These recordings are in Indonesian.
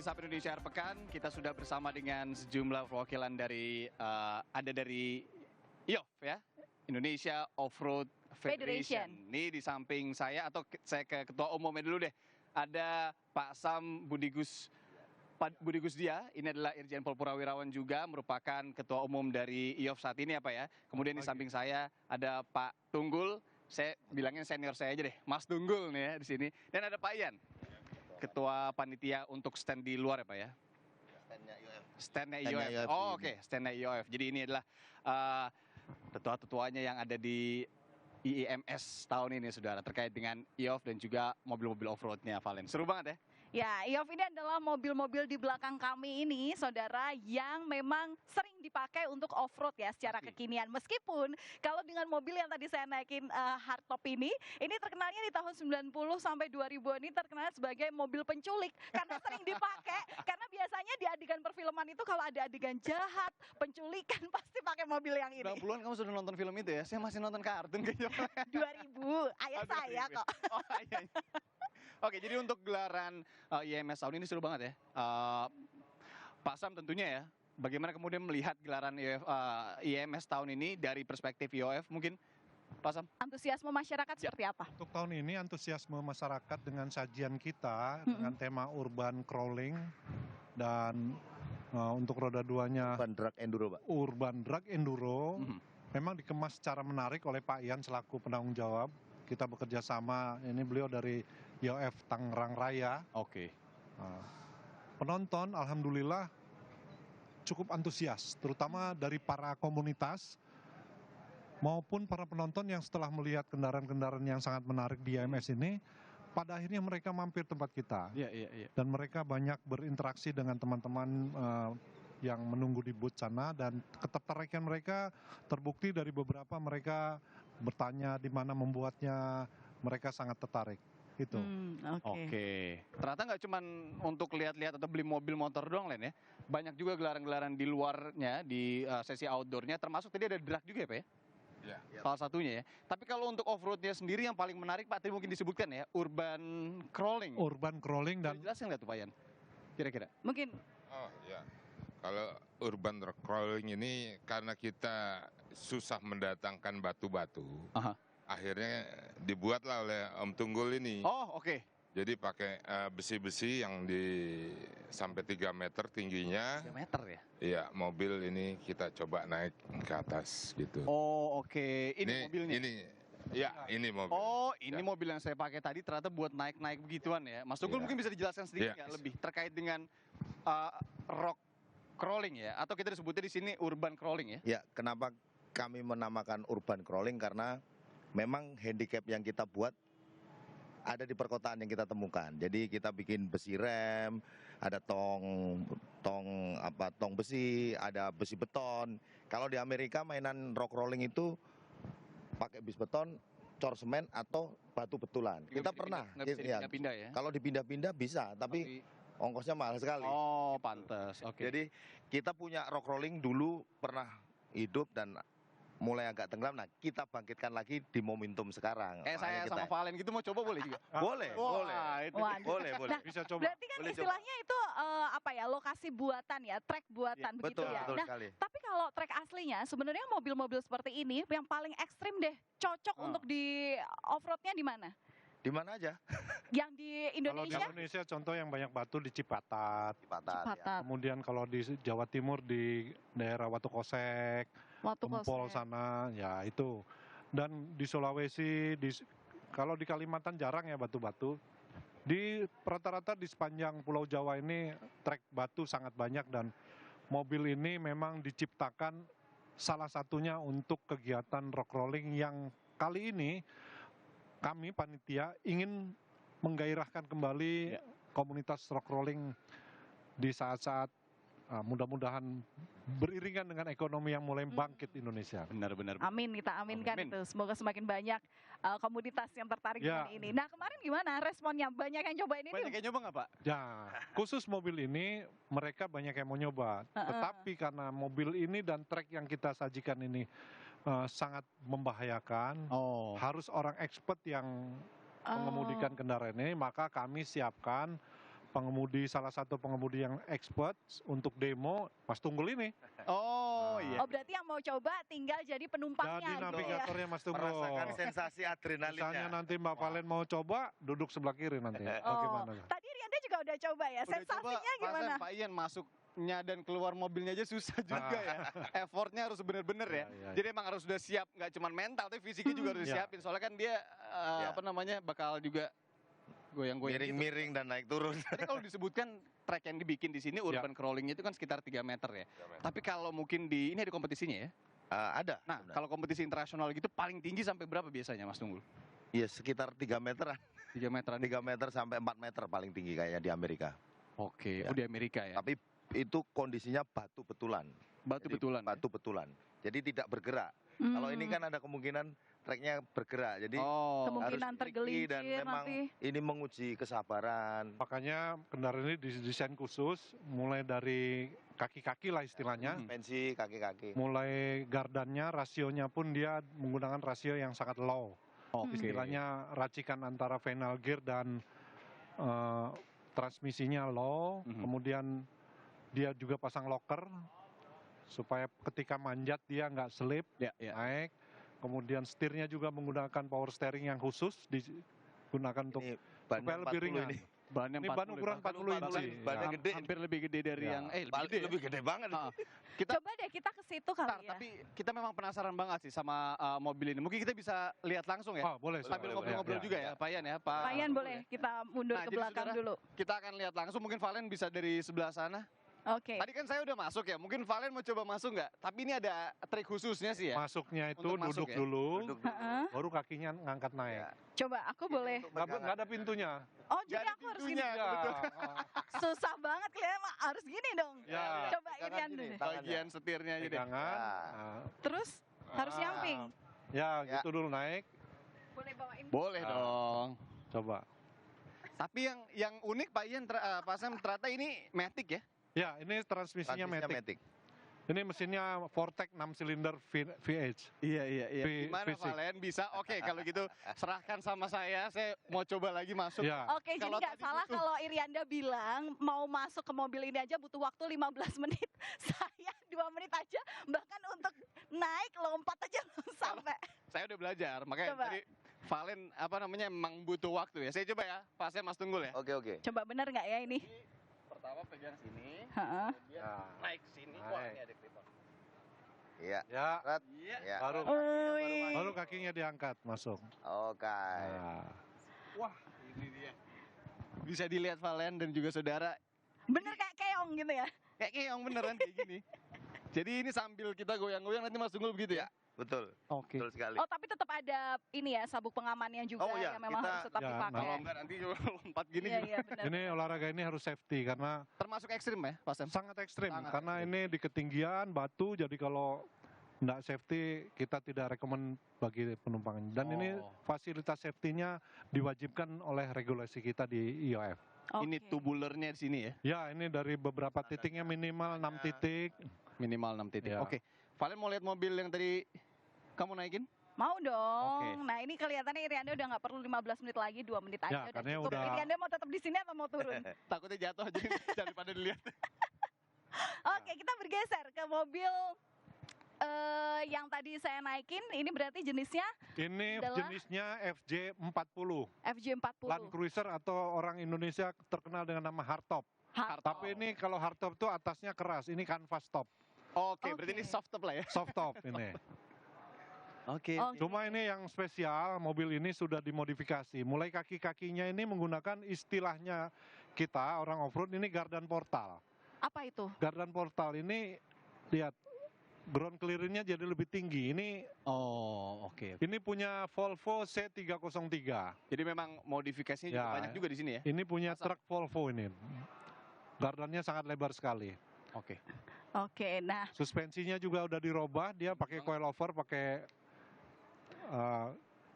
Kisah Indonesia Akhir Pekan, kita sudah bersama dengan sejumlah perwakilan dari dari IOF ya, Indonesia Off-Road Federation. Ini di samping saya atau saya ke ketua umumnya dulu deh. Ada Pak Sam Budigus Dia, ini adalah Irjen Pol Purnawirawan juga, merupakan ketua umum dari IOF saat ini ya Pak ya. Kemudian di samping saya ada Pak Tunggul, saya bilangnya senior saya aja deh, Mas Tunggul nih ya di sini. Dan ada Pak Ian, ketua panitia untuk stand di luar ya Pak ya? Standnya IOF. Oh oke, standnya IOF. Jadi ini adalah tetua-tetuanya yang ada di IIMS tahun ini saudara, terkait dengan IOF dan juga mobil-mobil off-roadnya Valen. Seru banget ya? Ya, IOF ini adalah mobil-mobil di belakang kami ini, saudara, yang memang sering dipakai untuk off-road ya secara kekinian. Meskipun kalau dengan mobil yang tadi saya naikin hardtop ini terkenalnya di tahun 90 sampai 2000 ini terkenal sebagai mobil penculik. Karena sering dipakai, karena biasanya di adegan perfilman itu kalau ada adegan jahat, penculikan, pasti pakai mobil yang ini. 90-an kamu sudah nonton film itu ya? Saya masih nonton kartun kayaknya. 2000, ayah saya kok. Oh, iya. Oke, jadi untuk gelaran IIMS tahun ini seru banget ya. Pak Sam tentunya ya, bagaimana kemudian melihat gelaran IIMS tahun ini dari perspektif IOF mungkin, Pak Sam? Antusiasme masyarakat seperti apa? Untuk tahun ini antusiasme masyarakat dengan sajian kita dengan tema urban crawling dan untuk roda duanya Urban Drag Enduro, Pak. Urban Drag Enduro memang dikemas secara menarik oleh Pak Ian selaku penanggung jawab. Kita bekerja sama, ini beliau dari IOF Tangerang Raya. Oke. Penonton alhamdulillah cukup antusias, terutama dari para komunitas maupun para penonton yang setelah melihat kendaraan-kendaraan yang sangat menarik di IIMS ini, pada akhirnya mereka mampir tempat kita. Iya. Dan mereka banyak berinteraksi dengan teman-teman yang menunggu di booth sana, dan ketertarikan mereka terbukti dari beberapa mereka bertanya di mana membuatnya, mereka sangat tertarik. Itu. Oke. Ternyata nggak cuma untuk lihat-lihat atau beli mobil motor doang Len ya. Banyak juga gelaran-gelaran di luarnya, di sesi outdoornya, termasuk tadi ada drag juga ya Pak ya? Ya. Salah satunya ya. Tapi kalau untuk off-roadnya sendiri yang paling menarik Pak, tadi mungkin disebutkan ya, urban crawling. Urban crawling dan... Jelasin nggak tuh Pak Ian? Kira-kira? Mungkin. Oh ya, kalau urban crawling ini karena kita susah mendatangkan batu-batu, akhirnya dibuatlah oleh Om Tunggul ini. Oh oke. Jadi pakai besi-besi yang sampai 3 meter tingginya. 3 meter ya? Iya, mobil ini kita coba naik ke atas gitu. Oh oke, ini mobilnya? Ini mobil. Oh ini mobil yang saya pakai tadi ternyata buat naik-naik begituan ya. Mas Tunggul mungkin bisa dijelaskan sedikit nggak lebih terkait dengan rock crawling ya? Atau kita disebutnya di sini urban crawling ya? Ya, kenapa kami menamakan urban crawling? Karena memang handicap yang kita buat ada di perkotaan yang kita temukan. Jadi kita bikin besi rem, ada tong besi, ada besi beton. Kalau di Amerika mainan rock crawling itu pakai bis beton, cor semen atau batu betulan. Kita pernah. Pindah-pindah ya? Kalau dipindah-pindah bisa, tapi ongkosnya mahal sekali. Oh, pantas. Oke. Jadi kita punya rock crawling dulu pernah hidup dan mulai agak tenggelam. Nah, kita bangkitkan lagi di momentum sekarang. Saya sama Valen gitu mau coba boleh juga? Boleh. Nah, bisa coba. berarti kan istilahnya itu lokasi buatan ya, trek buatan begitu ya. Betul Nah, sekali. tapi kalau trek aslinya sebenarnya mobil-mobil seperti ini yang paling ekstrim deh, cocok untuk di off-roadnya di mana? Di mana aja? Yang di Kalau di Indonesia? Indonesia contoh yang banyak batu di Cipatat. Cipatat. Kemudian kalau di Jawa Timur di daerah Watu Kosek, Tempol sana, ya itu. Dan di Sulawesi, kalau di Kalimantan jarang ya batu-batu. Di rata-rata di sepanjang Pulau Jawa ini trek batu sangat banyak, dan mobil ini memang diciptakan salah satunya untuk kegiatan rock crawling yang kali ini kami panitia ingin menggairahkan kembali komunitas rock crawling di saat-saat mudah-mudahan beriringan dengan ekonomi yang mulai bangkit Indonesia. Benar-benar. Amin, kita aminkan itu. Semoga semakin banyak komunitas yang tertarik dengan ini. Nah, kemarin gimana responnya? Banyak yang cobain ini? Banyak yang nyoba nggak Pak? Ya, khusus mobil ini mereka banyak yang mau nyoba. Tetapi karena mobil ini dan trek yang kita sajikan ini sangat membahayakan, harus orang expert yang mengemudikan kendaraan ini, maka kami siapkan salah satu pengemudi yang expert untuk demo Mas Tunggul ini. Oh iya. Oh berarti yang mau coba tinggal jadi penumpangnya Jadi gitu ya. navigatornya Mas Tunggul. Merasakan sensasi Misalnya adrenalinnya. nanti Mbak Valen mau coba, duduk sebelah kiri nanti. Oh, Bagaimana? tadi Rianda juga udah coba ya, Udah coba, sensasinya gimana? Pak Ian masuknya dan keluar mobilnya aja susah juga ya. Effortnya harus bener-bener ya. Jadi emang harus sudah siap, nggak cuma mental, tapi fisiknya juga harus Ya. disiapin. Soalnya kan dia Ya. apa namanya bakal juga goyang-goyang gitu. Miring-miring dan naik turun. Tadi kalau disebutkan trek yang dibikin di sini urban crawling itu kan sekitar 3 meter ya. Tapi kalau mungkin ini ada kompetisinya ya. Ada. Nah, sebenarnya. kalau kompetisi internasional gitu paling tinggi sampai berapa biasanya Mas Tunggul? Ya sekitar 3 meteran. 3 meteran. 3 meter sampai 4 meter paling tinggi kayaknya di Amerika. Oke, Ya. oh di Amerika ya. Tapi itu kondisinya batu betulan. Batu Jadi betulan. Batu betulan. Jadi tidak bergerak. Kalau ini kan ada kemungkinan treknya bergerak. Jadi kemungkinan harus tergelincir dan memang nanti. ini menguji kesabaran. Makanya kendaraan ini didesain khusus, mulai dari kaki-kaki lah istilahnya. Suspensi kaki-kaki. Mulai gardannya, rasionya pun dia menggunakan rasio yang sangat low. Oke. Istilahnya racikan antara final gear dan transmisinya low. Kemudian dia juga pasang locker supaya ketika manjat dia nggak slip, naik. Kemudian setirnya juga menggunakan power steering yang khusus digunakan untuk Ini supaya lebih ringan. ini. Bahannya Ini ban ukuran 40 inci. Bannya Ya. gede. Hampir lebih gede dari Ya. yang Lebih gede banget. Kita Coba deh kita ke situ kali ya. tapi kita memang penasaran banget sih sama mobil ini. Mungkin kita bisa lihat langsung ya. Oh, boleh. Sambil boleh, ngobrol-ngobrol boleh. juga ya, Pak Ian ya, Pak. Pak Ian boleh kita mundur Nah, ke jadi belakang saudara, dulu. Kita akan lihat langsung, mungkin Valen bisa dari sebelah sana. Oke. Tadi kan saya udah masuk ya, mungkin Valen mau coba masuk nggak? Tapi ini ada trik khususnya sih ya. Masuknya itu Untuk masuk duduk ya? dulu, Heeh. baru kakinya ngangkat naik. Coba aku boleh. Nggak ada pintunya. Oh Nggak jadi ada aku harus gini. pintunya. Ya. betul. Susah banget kalian mah harus gini dong. Ya. Coba Pegangan Irian gini, dulu. tangannya. Bagian setirnya aja deh. Pegangan. Ya. Nah, Terus harus nyamping. Ya, Ya. gitu dulu naik. Boleh bawain. Boleh dong. Coba. Tapi yang unik Pak Ian, Pak Sam, ternyata ini Matic ya? Ya, ini transmisinya Matic. Ini mesinnya Vortec 6 silinder VH. Iya. Gimana V6. Valen bisa? Oke, kalau gitu serahkan sama saya mau coba lagi masuk. Ya. Oke, jadi Kalau nggak tadi salah butuh- kalau Irianda bilang mau masuk ke mobil ini aja butuh waktu 15 menit. Saya 2 menit aja, bahkan untuk naik lompat aja belum sampai. Saya udah belajar, makanya Coba. tadi Valen emang butuh waktu ya. Saya coba ya, Pak Sam Mas Tunggul ya. Oke. Coba bener nggak ya ini? Pertama pegang sini, Heeh. kemudian Ya. naik sini. Naik. Wah, ini ada clipper. Iya. Ya, Iya. Ya. baru kakinya diangkat masuk. Oke. Nah, Wah, ini dia. Bisa dilihat Valen dan juga saudara, Bener kayak keong gitu ya? kayak keong beneran kayak gini. Jadi ini sambil kita goyang-goyang nanti Mas Tunggul begitu ya? Betul. Oke. Betul sekali. Oh tapi tetap ada ini ya sabuk pengamannya juga Oh, iya, yang memang kita- harus tetap Ya, dipakai. Kalau enggak nanti lompat gini Iya juga. iya benar. ini olahraga ini harus safety karena Termasuk ekstrim ya, Pak Sam? sangat ekstrim. Sangat Karena ekstrim. ini di ketinggian batu, jadi kalau nggak safety kita tidak rekomen bagi penumpang. Dan ini Oh. fasilitas safety-nya diwajibkan oleh regulasi kita di IOF. Ini Oke. tubulernya di sini ya? Ya, ini dari beberapa titiknya minimal 6 titik. Minimal 6 titik. Ya. Oke. Valen mau lihat mobil yang tadi kamu naikin? Mau dong. Oke. Nah ini kelihatannya Irianda udah nggak perlu 15 menit lagi, 2 menit aja Ya, udah karena cukup. udah- Irianda mau tetap di sini atau mau turun? Takutnya jatuh aja daripada dilihat. Oke kita bergeser ke mobil yang tadi saya naikin. Ini berarti jenisnya Ini Adalah? jenisnya FJ40, FJ40. Land Cruiser atau orang Indonesia terkenal dengan nama hardtop. Hard. Tapi ini kalau hardtop itu atasnya keras, ini canvas top, Oke, berarti Oke. ini soft top lah ya? soft top ini. Oke. Oke. Cuma ini yang spesial, mobil ini sudah dimodifikasi. Mulai kaki-kakinya ini menggunakan istilahnya kita orang off-road ini gardan portal. Apa itu? Gardan portal ini lihat ground clearance-nya jadi lebih tinggi. Oh, oke. Ini punya Volvo C303. Jadi memang modifikasinya juga Ya. banyak juga di sini ya? Ini punya Masa? truk Volvo ini. Gardannya sangat lebar sekali. Oke. Oke, nah Suspensinya juga udah dirubah, dia pakai coilover, pakai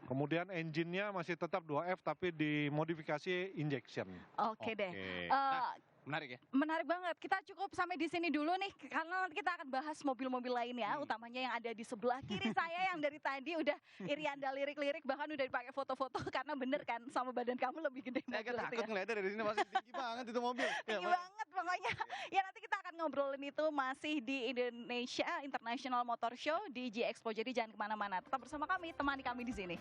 kemudian engine-nya masih tetap 2F tapi dimodifikasi injection. oke deh. Oke. Eh, Menarik ya? Menarik banget. Kita cukup sampai di sini dulu nih, karena nanti kita akan bahas mobil-mobil lainnya, utamanya yang ada di sebelah kiri saya yang dari tadi udah Irianda lirik-lirik, bahkan udah dipakai foto-foto, karena bener kan sama badan kamu lebih gede Saya mobil agak itu takut ya. ngeliatnya dari sini, masih tinggi banget itu mobil. Tinggi banget pokoknya. Ya nanti kita akan ngobrolin itu masih di Indonesia International Motor Show di G Expo. Jadi jangan kemana-mana, tetap bersama kami, temani kami di sini.